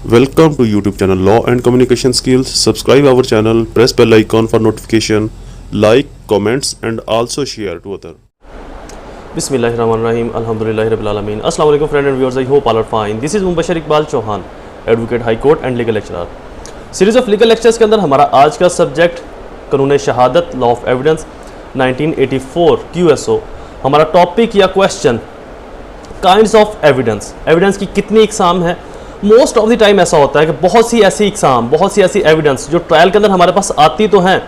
Welcome to YouTube channel Law and Communication Skills. Subscribe our channel, press bell icon for notification, like, comments and also share to other. Bismillahirrahmanirrahim. Alhamdulillahi Rabbil Alameen. Assalamu alaikum friend and viewers. I hope all are fine. This is Mubashir Iqbal Chauhan, Advocate High Court and Legal Lecturer. Series of legal lectures के अंदर हमारा आज का subject कानून शहादत, law of evidence 1984 QSO। हमारा topic या question kinds of evidence, evidence की कितनी इकसाम है। मोस्ट ऑफ द टाइम ऐसा होता है कि बहुत सी ऐसी इकसाम, बहुत सी ऐसी एविडेंस जो ट्रायल के अंदर हमारे पास आती तो हैं,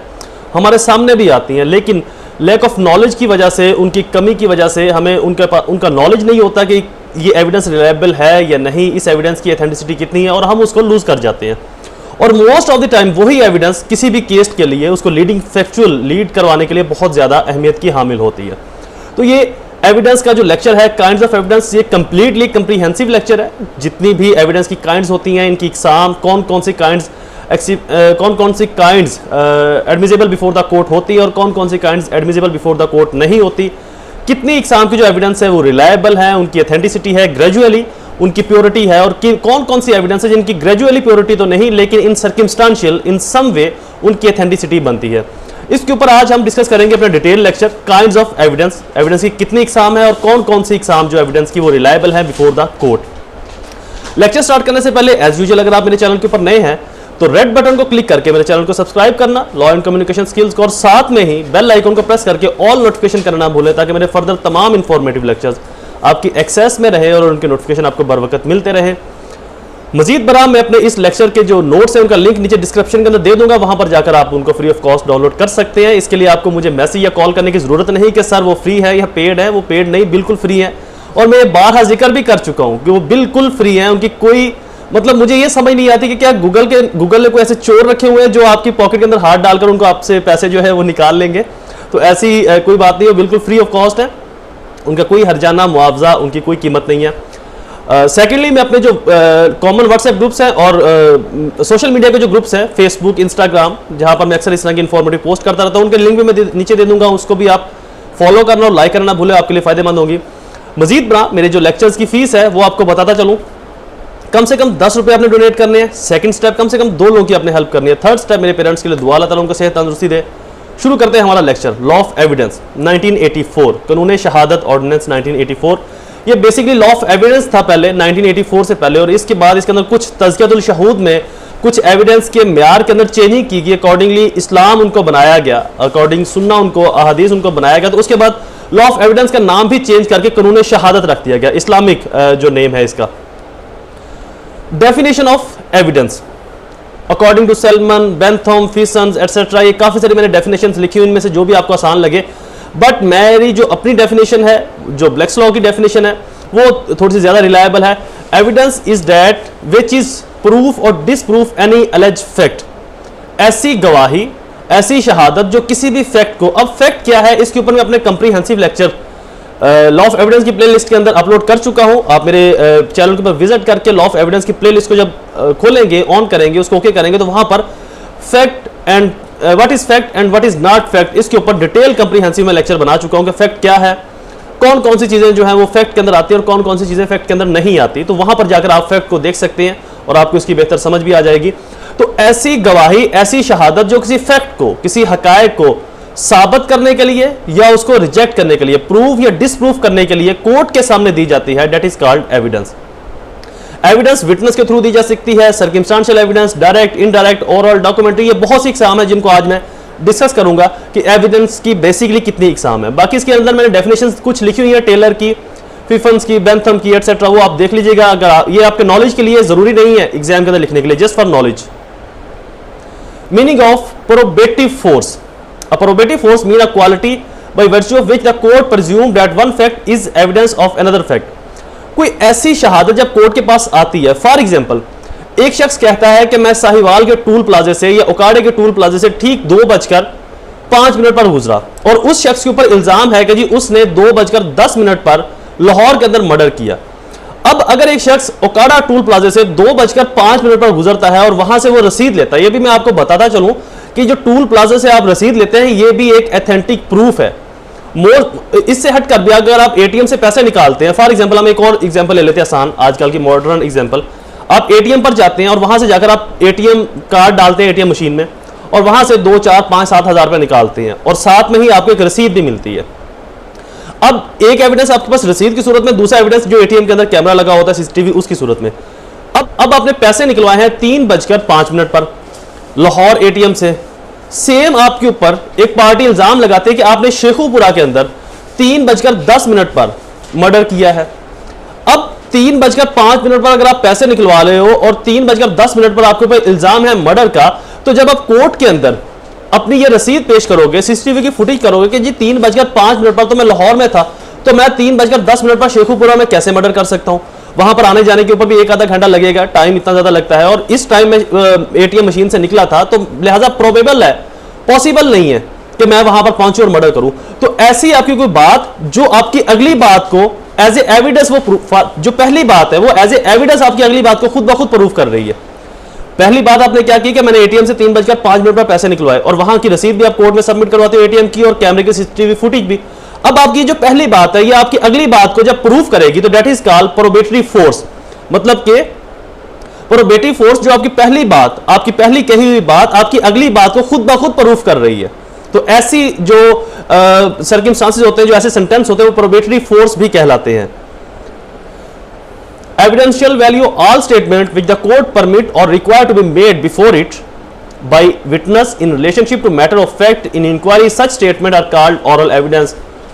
हमारे सामने भी आती हैं, लेकिन लैक ऑफ नॉलेज की वजह से, उनकी कमी की वजह से हमें उनका नॉलेज नहीं होता कि ये एविडेंस रिलायबल है या नहीं, इस एविडेंस की ऑथेंटिसिटी कितनी है, और हम उसको लूज कर जाते हैं। और मोस्ट ऑफ द टाइम वही एविडेंस किसी भी केस के लिए उसको लीड करवाने के लिए बहुत ज़्यादा अहमियत की हामिल होती है। तो ये एविडेंस का जो लेक्चर है काइंड्स ऑफ एविडेंस, ये कंप्लीटली कंप्रीहेंसिव लेक्चर है। जितनी भी एविडेंस की काइंड्स होती हैं, इनकी इकसाम, कौन कौन सी kinds admissible before the court होती है और कौन कौन सी kinds admissible before the court नहीं होती, कितनी इकसाम की जो एविडेंस है वो रिलायबल है, उनकी ऑथेंटिसिटी है, ग्रेजुअली उनकी प्योरिटी है, और कौन कौन सी एविडेंस है जिनकी ग्रेजुअली प्योरिटी तो नहीं लेकिन इन सर्कमस्टेंशियल इन सम वे उनकी ऑथेंटिसिटी बनती है। इसके ऊपर आज हम डिस्कस करेंगे अपना detail lecture kinds of evidence, evidence की कितनी इकसाम है और कौन कौन सी इकसाम जो एविडेंस की वो रिलायबल है before the court. Lecture start करने से पहले एज यूजुअल अगर आप मेरे चैनल के ऊपर नए हैं तो रेड बटन को क्लिक करके मेरे चैनल को सब्सक्राइब करना, लॉ एंड कम्युनिकेशन स्किल्स को, और साथ में ही बेल आइकन को प्रेस करके ऑल नोटिफिकेशन करना ना भूलें ताकि मेरे फर्दर तमाम इंफॉर्मेटिव लेक्चर्स आपकी एक्सेस में रहे और उनके नोटिफिकेशन आपको बर वक्त मिलते रहे। मजीद बराम मैं अपने इस लेक्चर के जो नोट्स हैं उनका लिंक नीचे डिस्क्रिप्शन के अंदर दे दूंगा, वहां पर जाकर आप उनको फ्री ऑफ कॉस्ट डाउनलोड कर सकते हैं। इसके लिए आपको मुझे मैसेज या कॉल करने की जरूरत नहीं कि सर वो फ्री है या पेड है। वो पेड नहीं, बिल्कुल फ्री है, और मैं बारहा जिक्र भी कर चुका हूं कि वो बिल्कुल फ्री है। उनकी कोई मतलब मुझे ये समझ नहीं आती कि क्या गूगल ने कोई ऐसे चोर रखे हुए हैं जो आपकी पॉकेट के अंदर हाथ डालकर उनको आपसे पैसे जो है वो निकाल लेंगे। तो ऐसी कोई बात नहीं है, बिल्कुल फ्री ऑफ कॉस्ट है। उनका कोई हरजाना, मुआवजा, उनकी कोई कीमत नहीं है। सेकेंडली मैं अपने जो कॉमन व्हाट्सएप ग्रुप्स हैं और सोशल मीडिया के जो ग्रुप्स हैं, फेसबुक, इंस्टाग्राम, जहां पर मैं अक्सर इस तरह की इंफॉर्मेटिव पोस्ट करता रहता हूं, उनके लिंक भी मैं नीचे दे दूंगा, उसको भी आप फॉलो करना और लाइक करना भूले, आपके लिए फायदेमंद होगी। मजीद बरा मेरे जो लेक्चर्स की फीस है वो आपको बताता चलूँ, कम से कम 10 रुपये आपने डोनेट करने हैं। सेकंड स्टेप, कम से कम 2 लोगों की आपने हेल्प करनी है। थर्ड स्टेप, मेरे पेरेंट्स के लिए दुआ, अल्लाह ताला उनको सेहत तंदुरुस्ती दे। शुरू करते हैं हमारा लेक्चर लॉ ऑफ एविडेंस 1984, कानून शहादत ऑर्डिनेंस 1984। ये बेसिकली लॉ ऑफ एविडेंस था पहले 1984 से पहले, और इसके बाद इसके अंदर कुछ तज़कियतुल शहूद में कुछ एविडेंस के म्यार के अंदर चेंजिंग की गई, अकॉर्डिंगली इस्लाम उनको बनाया गया, अकॉर्डिंग सुन्ना उनको, अहादीस उनको बनाया गया। तो उसके बाद लॉ ऑफ एविडेंस का नाम भी चेंज करके कानून शहादत रख दिया गया, इस्लामिक जो नेम है इसका। Definition of evidence according to Salmond, Bentham, Phipson etcetera, ये काफ़ी सारी मैंने डेफिनेशंस लिखी हुई, इनमें से जो भी आपको आसान लगे। बट मेरी जो अपनी डेफिनेशन है, जो ब्लैक्स लॉ की डेफिनेशन है, वो थोड़ी सी ज़्यादा रिलायबल है। Evidence is that which is proof और डिसप्रूफ एनी अलेज फैक्ट, ऐसी गवाही, ऐसी शहादत जो किसी भी फैक्ट को, अब फैक्ट क्या है इसके ऊपर मैं अपने comprehensive lecture law of evidence की प्लेलिस्ट के अंदर अपलोड कर चुका हूं। आप मेरे चैनल के ऊपर विजिट करके लॉ ऑफ एविडेंस की प्लेलिस्ट को जब खोलेंगे, ऑन करेंगे, उसको ओके करेंगे, तो वहां पर fact and what is fact and what is not fact, इसके ऊपर डिटेल कंप्रीहेंसिव में लेक्चर बना चुका हूं कि फैक्ट क्या है, कौन कौन सी चीजें जो है वो फैक्ट के अंदर आती है और कौन कौन सी चीजें फैक्ट के अंदर नहीं आती। तो वहां पर जाकर आप फैक्ट को देख सकते हैं और आपको इसकी बेहतर समझ भी आ जाएगी। तो ऐसी गवाही, ऐसी शहादत जो किसी फैक्ट को, किसी हकायक को साबित करने के लिए या उसको रिजेक्ट करने के लिए, प्रूव या डिसप्रूव करने के लिए कोर्ट के सामने दी जाती है, that is called evidence. Evidence witness के थ्रू दी जा सकती है, circumstantial evidence, direct, indirect, oral, documentary, ये बहुत सी इकसाम है जिनको आज मैं डिस्कस करूंगा कि एविडेंस की बेसिकली कितनी इकसाम है। बाकी इसके अंदर मैंने डेफिनेशंस कुछ लिखी हुई है, टेलर की, फिफन्स की, बेंथम की, एटसेट्रा, वो आप देख लीजिएगा। अगर ये आपके नॉलेज के लिए जरूरी नहीं है एग्जाम के अंदर लिखने के लिए, just for knowledge. Meaning of probative force, a probative force mean a quality by virtue of which the court presume that one fact is evidence of another fact। कोई ऐसी शहादत जब कोर्ट के पास आती है, फॉर एग्जांपल एक शख्स कहता है कि मैं साहिवाल के टूल प्लाजे से या उकाड़े के टूल प्लाजे से ठीक 2:05 पर गुजरा, और उस शख्स के ऊपर इल्जाम है कि जी उसने 2:10 पर लाहौर के अंदर मर्डर किया। अब अगर एक शख्स उकाड़ा टूल प्लाजे से 2:05 पर गुजरता है और वहां से वो रसीद लेता है, ये भी मैं आपको बताता चलूं कि जो टूल प्लाजा से आप रसीद लेते हैं ये भी एक ऑथेंटिक प्रूफ है। इससे हट कर भी अगर आप एटीएम से पैसे निकालते हैं, फॉर एग्जांपल हम एक और एग्जांपल ले लेते हैं आसान, आजकल की मॉडर्न एग्जांपल, आप एटीएम पर जाते हैं और वहां से जाकर आप एटीएम कार्ड डालते हैं एटीएम मशीन में और वहां से 2, 4, 5, 7 हज़ार रुपए निकालते हैं और साथ में ही आपको एक रसीद भी मिलती है। अब एक एविडेंस आपके पास रसीद की सूरत में, दूसरा एविडेंस जो एटीएम के अंदर कैमरा लगा होता है सीसीटीवी उसकी सूरत में। अब आपने पैसे निकलवाए हैं 3:05 पर लाहौर एटीएम से। सेम आपके ऊपर एक पार्टी इल्जाम लगाते हैं कि आपने शेखुपुरा के अंदर 3:10 पर मर्डर किया है। अब 3:05 पर अगर आप पैसे निकलवा रहे हो और 3:10 पर आपके ऊपर इल्जाम है मर्डर का, तो जब आप कोर्ट के अंदर अपनी ये रसीद पेश करोगे, सीसीटीवी की फुटेज करोगे कि जी 3:05 पर तो मैं लाहौर में था, तो मैं 3:10 पर शेखुपुरा में कैसे मर्डर कर सकता हूं? वहां पर आने जाने के ऊपर भी 1 आधा घंटा लगेगा, टाइम इतना ज्यादा लगता है और इस टाइम में एटीएम मशीन से निकला था, तो लिहाजा प्रोबेबल है, पॉसिबल नहीं है कि मैं वहां पर पहुंचूं और मर्डर करूं। तो ऐसी आपकी कोई बात जो आपकी अगली बात को एज ए एविडेंस, वो जो पहली बात है वो एज ए एविडेंस आपकी अगली बात को खुद ब खुद प्रूफ कर रही है। पहली बात आपने क्या की कि मैंने एटीएम से 3:05 पर पैसे निकलवाए और वहां की रसीद भी आप कोर्ट में सबमिट करवाते हो एटीएम की और कैमरे की सीसीटीवी फुटेज भी। अब आपकी जो पहली बात है ये आपकी अगली बात को जब प्रूफ करेगी तो दैट इज कॉल्ड प्रोबेटरी फोर्स। मतलब कि प्रोबेटरी फोर्स जो आपकी पहली बात, आपकी पहली कही हुई बात आपकी अगली बात को खुद ब खुद प्रूफ कर रही है। तो ऐसी जो सर्कमस्टांसेस होते हैं, जो ऐसे सेंटेंस होते हैं, वो प्रोबेटरी फोर्स भी कहलाते हैं। Evidential value all statement which the court permit or require to be made before it by witness in relationship to matter of fact in inquiry, such statement are called oral evidence,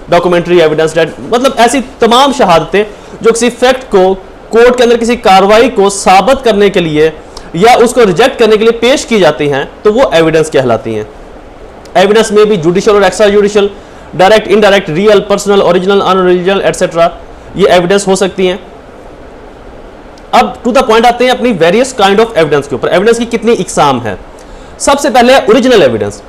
documentary evidence। that मतलब ऐसी तमाम शहादतें जो किसी fact को court के अंदर किसी कार्रवाई को साबित करने के लिए या उसको रिजेक्ट करने के लिए पेश की जाती हैं, तो वो एविडेंस कहलाती हैं। एविडेंस में भी जुडिशियल और extra judicial, direct, indirect, real, personal, original, unoriginal etcetera, ये एविडेंस हो सकती हैं। अब टू द पॉइंट आते हैं अपनी वेरियस काइंड ऑफ एविडेंस के ऊपर। एविडेंस की कितनी इकसाम है? सबसे पहले ओरिजिनल एविडेंस।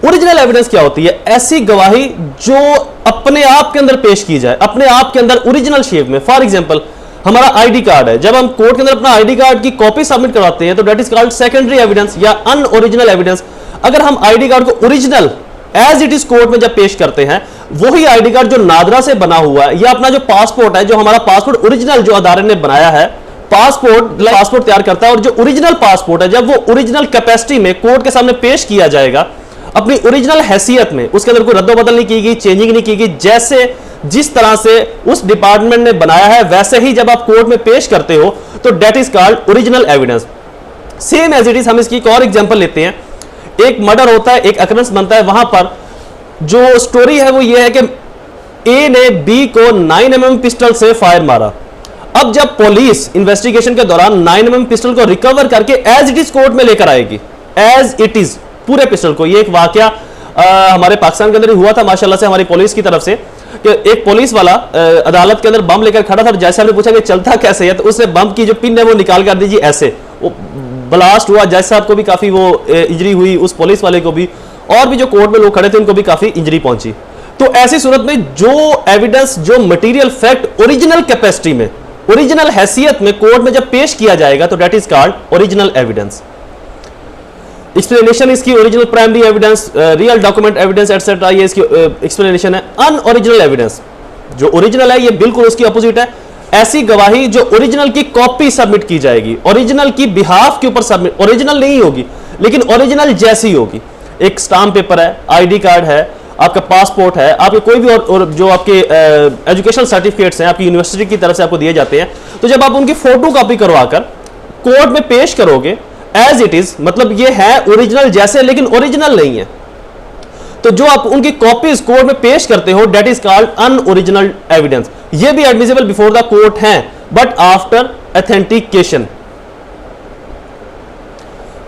ओरिजिनल एविडेंस क्या होती है? ऐसी गवाही जो अपने आप के अंदर पेश की जाए, अपने आप के अंदर ओरिजिनल शेप में। फॉर एग्जांपल हमारा आईडी कार्ड है, जब हम कोर्ट के अंदर अपना आईडी कार्ड की कॉपी सबमिट करवाते हैं तो that is called secondary evidence या अनओरिजिनल एविडेंस। अगर हम आईडी कार्ड को original as it is court में जब पेश करते हैं, वही आईडी कार्ड जो नादरा से बना हुआ है या अपना जो पासपोर्ट है, जो हमारा पासपोर्ट ओरिजिनल जो अदारे ने बनाया है, पासपोर्ट तैयार करता है और जो ओरिजिनल पासपोर्ट है जब वो ओरिजिनल कैपेसिटी में कोर्ट के सामने पेश किया जाएगा अपनी ओरिजिनल हैसियत में, उसके अंदर कोई रद्दोबदल नहीं की गई, चेंजिंग नहीं की गई, जैसे जिस तरह से उस डिपार्टमेंट ने बनाया है वैसे ही जब आप कोर्ट में पेश करते हो तो that is called original evidence. Same as it is हम इसकी एक और एग्जांपल लेते हैं। एक मर्डर होता है, एक अकरेंस बनता है, वहां पर जो स्टोरी है वो ये है कि ए ने बी को 9mm पिस्टल से फायर मारा। अब जब पुलिस इन्वेस्टिगेशन के दौरान 9mm पिस्टल को रिकवर करके एज इट इज कोर्ट में लेकर आएगी, एज इट इज पूरे पिस्टल को। ये एक वाकया हमारे पाकिस्तान के अंदर हुआ था माशाल्लाह से हमारी पुलिस की तरफ से कि एक पुलिस वाला अदालत के अंदर बम लेकर खड़ा था। जैसे हमने पूछा कि चलता कैसे है, तो उसने बम की जो पिन है वो निकाल कर दीजिए, ऐसे वो ब्लास्ट हुआ। जज साहब को भी काफी वो इंजरी हुई, उस पुलिस वाले को भी, और भी जो कोर्ट में लोग खड़े थे उनको भी काफी इंजरी पहुंची। तो ऐसी सूरत में जो एविडेंस, जो मटेरियल फैक्ट ओरिजिनल कैपेसिटी में, ओरिजिनल हैसियत में कोर्ट में जब पेश किया जाएगा तो that is called original evidence. Explanation इसकी original primary evidence, real document evidence etcetera, ये इसकी एक्सप्लेनेशन है। अनओरिजिनल एविडेंस, जो ओरिजिनल है ये बिल्कुल उसकी अपोजिट है। ऐसी गवाही जो ओरिजिनल की कॉपी सबमिट की जाएगी, ओरिजिनल की बिहाफ के ऊपर सबमिट, ओरिजिनल नहीं होगी लेकिन ओरिजिनल जैसी होगी। एक स्टाम्प पेपर है, आईडी कार्ड है, आपका पासपोर्ट है, आपके कोई भी और जो आपके एजुकेशनल सर्टिफिकेट्स हैं आपकी यूनिवर्सिटी की तरफ से आपको दिए जाते हैं, तो जब आप उनकी फोटो कॉपी करवाकर कोर्ट में पेश करोगे एज इट इज, मतलब ये है ओरिजिनल जैसे लेकिन ओरिजिनल नहीं है, तो जो आप उनकी कॉपीज कोर्ट में पेश करते हो that is called unoriginal evidence. ये भी एडमिसिबल बिफोर द कोर्ट हैं बट आफ्टर ऑथेंटिकेशन।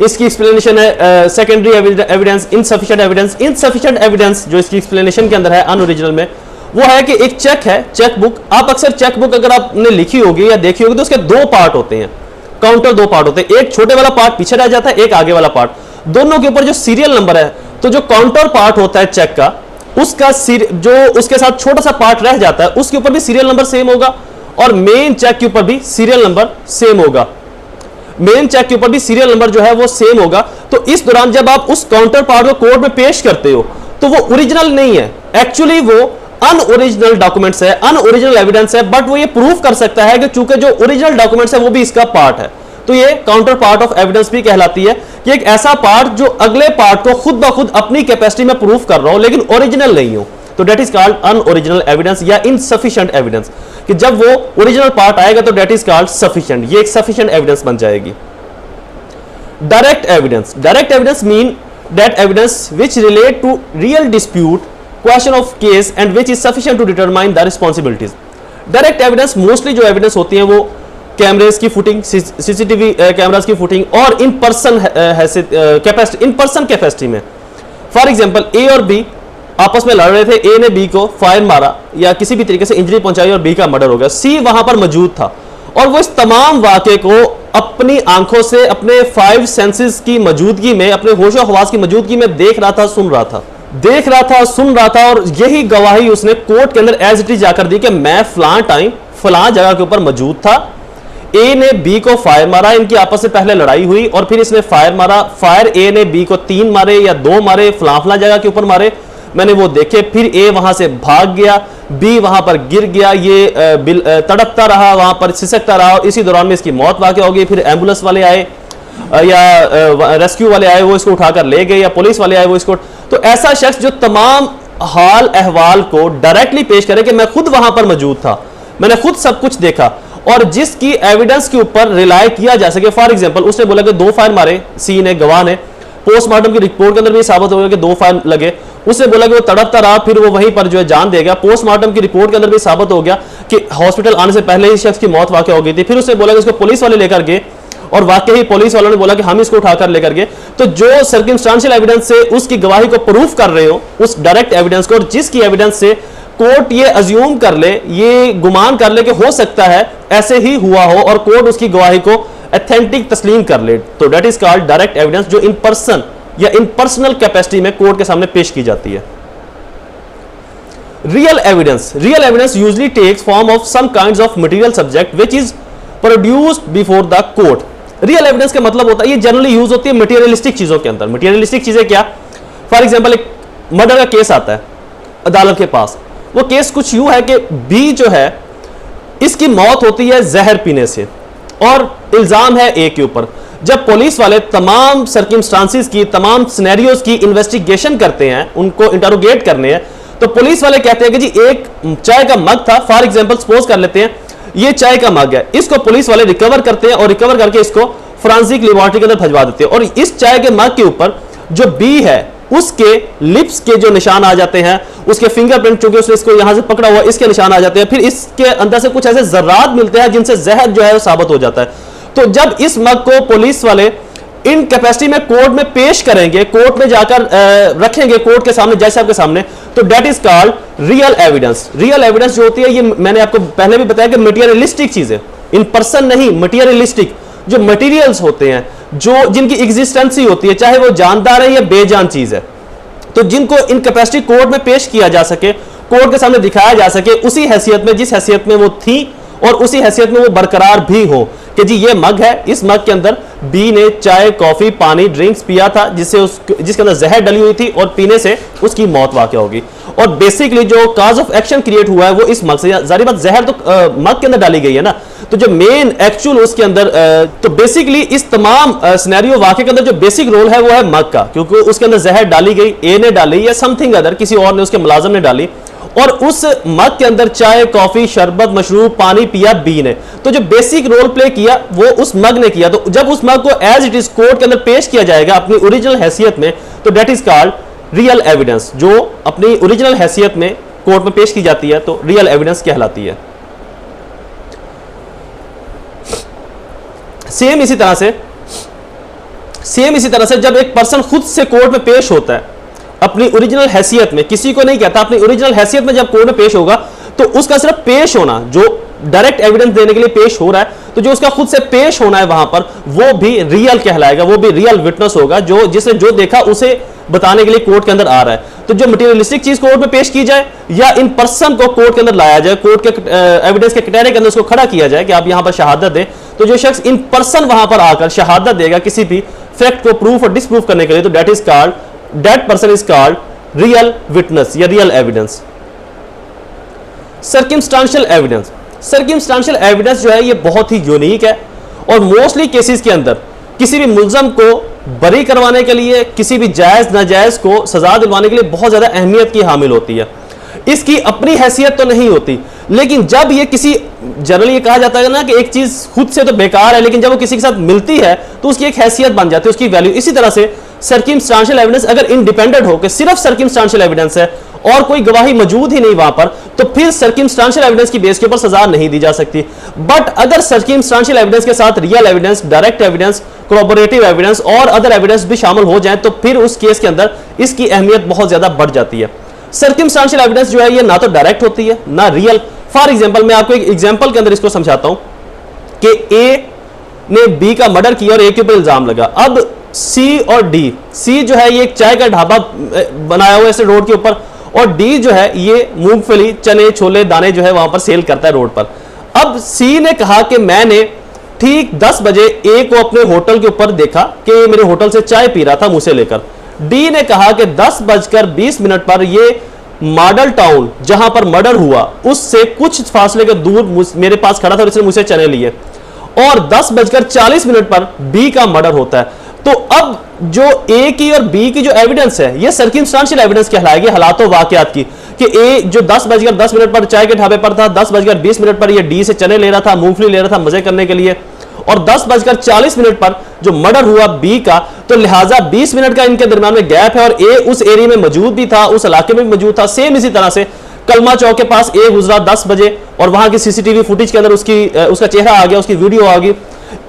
इसकी एक्सप्लेनेशन है secondary evidence, insufficient evidence. Insufficient evidence जो इसकी एक्सप्लेनेशन के अंदर है अनओरिजिनल में, वो है कि एक चेक है, चेक बुक। आप अक्सर चेक बुक अगर आपने लिखी होगी या देखी होगी तो उसके दो पार्ट होते हैं, काउंटर दो पार्ट होते हैं। एक छोटे वाला पार्ट पीछे रह जाता है, एक आगे वाला पार्ट, दोनों के ऊपर जो सीरियल नंबर है। तो जो काउंटर पार्ट होता है चेक का, उसका जो उसके साथ छोटा सा पार्ट रह जाता है उसके ऊपर भी सीरियल नंबर सेम होगा और मेन चेक के ऊपर भी सीरियल नंबर सेम होगा। मेन चेक के ऊपर भी सीरियल नंबर जो है वो सेम होगा। तो इस दौरान जब आप उस काउंटर पार्ट को कोर्ट में पेश करते हो तो वो ओरिजिनल नहीं है, एक्चुअली वो अनओरिजिनल डॉक्यूमेंट्स है, अनओरिजिनल एविडेंस है, बट वो ये प्रूफ कर सकता है कि चूंकि जो ओरिजिनल डॉक्यूमेंट्स है वो भी इसका पार्ट है। तो ये काउंटर पार्ट ऑफ एविडेंस भी कहलाती है कि एक ऐसा पार्ट जो अगले पार्ट को खुद ब खुद अपनी कैपेसिटी में प्रूफ कर रहा हो लेकिन ओरिजिनल नहीं हो, तो that is called unoriginal evidence या इनसफिशिएंट एविडेंस, कि जब वो ओरिजिनल पार्ट आएगा तो डेट इज कॉल्ड सफिशिएंट, ये एक सफिशिएंट एविडेंस बन जाएगी। Direct evidence mean that evidence which relate to real dispute, question of case and which is sufficient to determine the responsibilities. Direct evidence mostly जो evidence होती है वो cameras की footing, CCTV cameras की footing और in person capacity में। For example A और B आपस में लड़ रहे थे, ए ने बी को फायर मारा या किसी भी तरीके से इंजरी पहुंचाई और बी का मर्डर हो गया। सी वहां पर मौजूद था और वो इस तमाम वाक़े को अपनी आंखों से, अपने 5 सेंसेस की मौजूदगी में, अपने होशो हवास की मौजूदगी में देख रहा था, सुन रहा था और यही गवाही उसने कोर्ट के अंदर एज इट इज जाकर दी कि मैं फलां टाइम फलां जगह के ऊपर मौजूद था, ए ने बी को फायर मारा, इनकी आपस में पहले लड़ाई हुई और फिर इसने फायर मारा, फायर ए ने बी को 3 मारे या 2 मारे, फलां जगह के ऊपर मारे, मैंने वो देखे, फिर ए वहां से भाग गया, बी वहां पर गिर गया, ये तड़पता रहा, वहां पर सिसकता रहा और इसी दौरान में इसकी मौत वाक़ हो गई। फिर एम्बुलेंस वाले आए या रेस्क्यू वाले आए, वो इसको उठाकर ले गए, या पुलिस वाले आए वो इसको। तो ऐसा शख्स जो तमाम हाल अहवाल को डायरेक्टली पेश करे कि मैं खुद वहां पर मौजूद था, मैंने खुद सब कुछ देखा, और जिसकी एविडेंस के ऊपर रिलाई किया जा सके। फॉर एग्जांपल उसने बोला कि 2 फायर मारे, सी ने, गवाह ने, पोस्टमार्टम की रिपोर्ट के अंदर भी साबित हो गया कि 2 फायर लगे, उसने बोला कि वो तड़पता रहा, फिर वो वहीं पर जो है जान दे गया, पोस्टमार्टम की रिपोर्ट के अंदर भी साबित हो गया कि हॉस्पिटल आने से पहले ही शख्स की मौत वाक़ हो गई थी। फिर उसने बोला कि उसको पुलिस वाले लेकर गए और वाकई ही पुलिस वालों ने बोला कि हम इसको उठाकर लेकर गए। तो जो सर्कमस्टेंशियल एविडेंस से उसकी गवाही को प्रूफ कर रहे हो, उस डायरेक्ट एविडेंस को, और जिसकी एविडेंस से कोर्ट ये अज्यूम कर ले, ये गुमान कर ले कि हो सकता है ऐसे ही हुआ हो और कोर्ट उसकी गवाही को ऑथेंटिक तस्लीम कर ले, तो that is called direct evidence, जो इन पर्सन या इन पर्सनल कैपेसिटी में कोर्ट के सामने पेश की जाती है। Real evidence usually takes form of some kinds of material subject which is produced before the court. Real evidence का मतलब होता है, ये जनरली यूज होती है मटेरियलिस्टिक चीजों के अंदर। मटेरियलिस्टिक चीजें क्या? फॉर एग्जांपल एक मर्डर का केस आता है अदालत के पास, वो केस कुछ यूं है कि बी जो है इसकी मौत होती है जहर पीने से और इल्जाम है ए के ऊपर। जब पुलिस वाले तमाम सर्कमस्टांसेस की, तमाम सिनेरियोज की इन्वेस्टिगेशन करते हैं, उनको इंटरोगेट करने हैं, तो पुलिस वाले कहते हैं कि जी एक चाय का मग था, फॉर एग्जांपल सपोज कर लेते हैं ये चाय का मग है, इसको पुलिस वाले रिकवर करते हैं और रिकवर करके इसको फोरेंसिक लेबोरेटरी के अंदर भिजवा देते हैं, और इस चाय के मग के ऊपर जो बी है उसके लिप्स के जो निशान आ जाते हैं, उसके फिंगरप्रिंट, चूंकि उसने इसको यहां से पकड़ा हुआ, इसके निशान आ जाते हैं, फिर इसके अंदर से कुछ ऐसे जर्रात मिलते हैं जिनसे जहर जो है वो साबित हो जाता है। तो जब इस मग को पुलिस वाले इन कैपेसिटी में कोर्ट में पेश करेंगे, कोर्ट में जाकर रखेंगे कोर्ट के सामने, जज साहब के सामने, तो that is called real evidence. Real evidence जो होती है, ये मैंने आपको पहले भी बताया कि मटेरियलिस्टिक चीजें, इन पर्सन नहीं, मटेरियलिस्टिक जो मटेरियल्स होते हैं, जो जिनकी एग्जिस्टेंसी होती है, चाहे वो जानदार है या बेजान चीज है, तो जिनको इन कैपेसिटी कोर्ट में पेश किया जा सके, कोर्ट के सामने दिखाया जा सके, उसी हैसियत में, जिस हैसियत में वो थी और उसी हैसियत में वो बरकरार भी हो कि जी ये मग है, इस मग के अंदर बी ने चाय, कॉफी, पानी, ड्रिंक्स पिया था जिसके अंदर जहर डली हुई थी और पीने से उसकी मौत वाक़ होगी। और बेसिकली जो काज ऑफ एक्शन क्रिएट हुआ है वो इस मग से, जारी बात जहर तो मग के अंदर डाली गई है ना, तो जो मेन एक्चुअल उसके अंदर, तो बेसिकली इस तमाम सिनेरियो वाक़े के अंदर जो बेसिक रोल है वो है मग का, क्योंकि उसके अंदर जहर डाली गई, ए ने डाली या समथिंग अदर, किसी और ने, उसके मुलाजिम ने डाली, और उस मग के अंदर चाय, कॉफी, शरबत, मशरूब, पानी पिया बी ने। तो जो बेसिक रोल प्ले किया वो उस मग ने किया। तो जब उस मग को एज इट इज कोर्ट के अंदर पेश किया जाएगा अपनी ओरिजिनल हैसियत में, तो that is called real evidence, जो अपनी ओरिजिनल हैसियत में कोर्ट में पेश की जाती है तो रियल एविडेंस कहलाती है। सेम इसी तरह से जब एक पर्सन खुद से कोर्ट में पेश होता है अपनी ओरिजिनल हैसियत में, किसी को नहीं कहता, अपनी ओरिजिनल हैसियत में जब कोर्ट में पेश होगा, तो उसका सिर्फ पेश होना, जो डायरेक्ट एविडेंस देने के लिए पेश हो रहा है, तो जो उसका खुद से पेश होना है वहां पर, वो भी रियल कहलाएगा, वो भी रियल विटनेस होगा, जो जिसने जो देखा उसे बताने के लिए कोर्ट के अंदर आ रहा है। तो जो मटेरियलिस्टिक चीज कोर्ट में पेश की जाए या इन पर्सन को कोर्ट के अंदर लाया जाए, कोर्ट के एविडेंस के कटहरे के अंदर उसको खड़ा किया जाए कि आप यहां पर शहादत दें, तो जो शख्स इन पर्सन वहां पर आकर शहादत देगा किसी भी फैक्ट को प्रूफ और डिसप्रूव करने के लिए, तो that is called, that person is called real witness या रियल एविडेंस। सर्कमस्टेंशियल एविडेंस जो है ये बहुत ही यूनिक है और मोस्टली केसेस के अंदर किसी भी मुल्जम को बरी करवाने के लिए, किसी भी जायज नाजायज को सजा दिलवाने के लिए बहुत ज्यादा अहमियत की हामिल होती है। इसकी अपनी हैसियत तो नहीं होती, लेकिन जब ये किसी, जनरली ये कहा जाता है ना कि एक चीज खुद से तो बेकार है, लेकिन जब वो किसी के साथ मिलती है तो उसकी एक हैसियत बन जाती है, उसकी वैल्यू। इसी तरह से सर्कमस्टेंशियल एविडेंस अगर इंडिपेंडेंट हो कि सिर्फ सर्कमस्टेंशियल एविडेंस है और कोई गवाही मौजूद ही नहीं वहां पर, तो फिर सर्कमस्टेंशियल एविडेंस की बेस के ऊपर सजा नहीं दी जा सकती। बट अगर सर्कमस्टेंशियल एविडेंस के साथ real evidence, direct evidence, cooperative evidence और अदर एविडेंस भी शामिल हो जाए तो फिर उस केस के अंदर इसकी अहमियत बहुत ज्यादा बढ़ जाती है। सर्कमस्टेंशियल एविडेंस जो है ये ना तो डायरेक्ट होती है ना रियल। फॉर एग्जांपल, मैं आपको एक एग्जांपल के अंदर इसको समझाता हूं कि ए ने बी का मर्डर किया और ए के ऊपर इल्जाम लगा। अब सी और डी, सी जो है ये एक चाय का ढाबा बनाया हुआ है ऐसे रोड के ऊपर, और डी जो है ये मूंगफली, चने, छोले, दाने जो है वहां पर सेल करता है रोड पर। अब सी ने कहा कि मैंने ठीक 10 बजे ए को अपने होटल के ऊपर देखा कि मेरे होटल से चाय पी रहा था मुझे लेकर। डी ने कहा कि 10:20 पर ये मॉडल टाउन जहां पर मर्डर हुआ उससे कुछ फासले के दूर मेरे पास खड़ा था और इसने मुझसे चने लिए, और 10:40 पर बी का मर्डर होता है। तो अब जो ए की और बी की जो एविडेंस है ये सर्कमस्टेंशियल एविडेंस कहलाएगी हालातों वाकयात की, कि ए जो 10:10 पर चाय के ढाबे पर था, 10:20 पर ये डी से चने ले रहा था, मूंगफली ले रहा था मजे करने के लिए, और 10:40 पर जो मर्डर हुआ बी का, तो लिहाजा 20 मिनट का इनके दरमियान में गैप है और ए उस एरिया में मौजूद भी था, उस इलाके में भी मौजूद था। सेम इसी तरह से कलमा चौक के पास ए गुजरा 10 बजे और वहां की सीसीटीवी फुटेज के अंदर उसका चेहरा आ गया, उसकी वीडियो आ गई।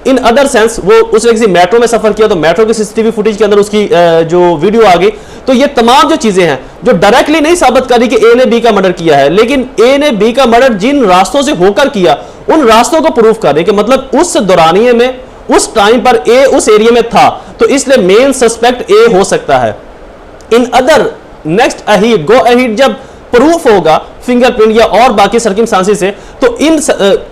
इन अदर सेंस वो उसने किसी मेट्रो में सफर किया तो मेट्रो की सीसीटीवी फुटेज के अंदर उसकी जो वीडियो आ गई। तो ये तमाम जो चीजें हैं जो डायरेक्टली नहीं साबित कर रही कि ए ने बी का मर्डर किया है, लेकिन ए ने बी का मर्डर जिन रास्तों से होकर किया उन रास्तों को प्रूफ कर रही कि मतलब उस दौरानिये में, उस टाइम पर ए उस एरिया में था, तो इसलिए मेन सस्पेक्ट ए हो सकता है। इन अदर नेक्स्ट अहीड, गो अहीड जब प्रूफ होगा फिंगरप्रिंट या और बाकी सर्कमस्टेंसेस से, तो इन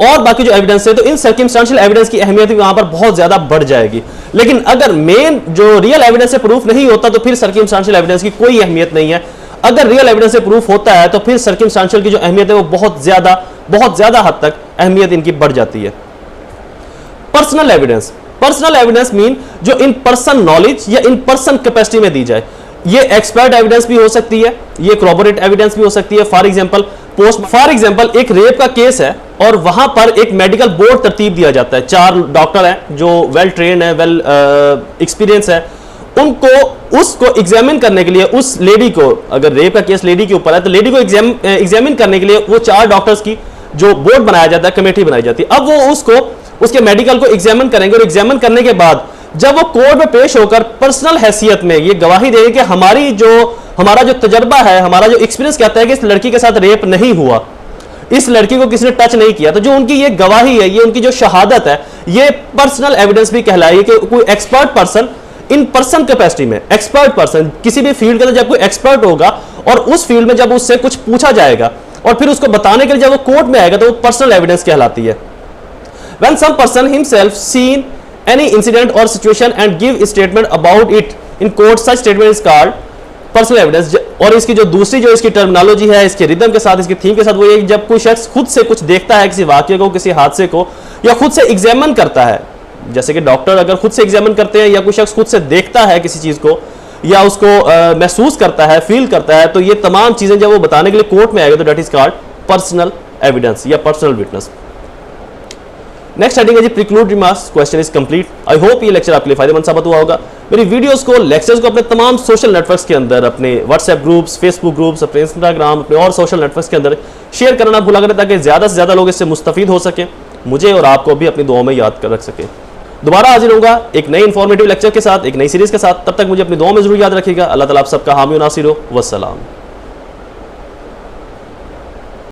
और बाकी जो एविडेंस है, तो इन सर्कमस्टेंशियल एविडेंस की अहमियत भी वहां पर बहुत ज्यादा बढ़ जाएगी। लेकिन अगर मेन जो रियल एविडेंस से प्रूफ नहीं होता तो फिर सर्कमस्टेंशियल एविडेंस की कोई अहमियत नहीं है। अगर रियल एविडेंस से प्रूफ होता है तो फिर सर्कमस्टेंशियल की जो अहमियत है वो बहुत ज्यादा हद तक अहमियत इनकी बढ़ जाती है। Personal evidence, personal evidence mean जो इन पर्सन नॉलेज या इन पर्सन कैपेसिटी में दी जाए। ये एक्सपर्ट एविडेंस भी हो सकती है, ये कोऑपरेटिव एविडेंस भी हो सकती है। फॉर एग्जांपल एक रेप का केस है और वहां पर एक मेडिकल बोर्ड तरतीब दिया जाता है, 4 डॉक्टर हैं जो वेल ट्रेन है, वेल एक्सपीरियंस है, उनको उसको एग्जामिन करने के लिए उस लेडी को, अगर रेप का केस लेडी के ऊपर है तो लेडी को एग्जामिन करने के लिए वो 4 डॉक्टर्स की जो बोर्ड बनाया जाता है, कमेटी बनाई जाती है। अब वो उसको उसके मेडिकल को एग्जामिन करेंगे और एग्जामिन करने के बाद जब वो कोर्ट में पेश होकर पर्सनल हैसियत में ये गवाही देंगे कि हमारा जो तजर्बा है, हमारा जो एक्सपीरियंस कहता है कि इस लड़की के साथ रेप नहीं हुआ, इस लड़की को किसी ने टच नहीं किया, तो जो उनकी ये गवाही है, ये उनकी जो शहादत है, ये पर्सनल एविडेंस भी कहलाएगी कि कोई expert person in person capacity में, एक्सपर्ट पर्सन किसी भी फील्ड के अंदर जब कोई एक्सपर्ट होगा और उस फील्ड में जब उससे कुछ पूछा जाएगा और फिर उसको बताने के लिए जब वो कोर्ट में आएगा तो वो पर्सनल एविडेंस कहलाती है। When some person himself seen any incident or situation and give statement about it in court, such statement is called personal evidence। और इसकी जो दूसरी जो इसकी टर्मिनोलॉजी है, इसके रिदम के साथ, इसकी थीम के साथ, वो ये जब कोई शख्स खुद से कुछ देखता है, किसी वाक्य को, किसी हादसे को, या खुद से एग्जामिन करता है, जैसे कि डॉक्टर अगर खुद से एग्जामिन करते हैं या कोई शख्स खुद से देखता है किसी चीज को या उसको महसूस करता है, फील करता है, तो ये तमाम चीजें जब वो बताने के लिए कोर्ट में आएगा तो that is called personal evidence या पर्सनल विटनेस। नेक्स्ट हेडिंग है जी preclude remarks, question is complete. I hope ये लेक्चर आपके लिए फायदेमंद साबित हुआ होगा। मेरी वीडियोस को, लेक्चर्स को अपने तमाम सोशल नेटवर्क्स के अंदर, अपने व्हाट्सएप ग्रुप्स, फेसबुक ग्रुप्स, अपने इंस्टाग्राम, अपने और सोशल नेटवर्क्स के अंदर शेयर करना भूला करें ताकि ज्यादा से ज्यादा लोग इससे मुस्तफीद हो सके, मुझे और आपको भी अपनी दुआओं में याद कर रख सके। दोबारा हाजिर होगा एक नई इंफॉर्मेटिव लेक्चर के साथ, एक नई सीरीज के साथ। तब तक मुझे अपनी दुआओं में जरूर याद रखिएगा। अल्लाह ताला आप सबका हामी और नासिर हो। वस्सलाम।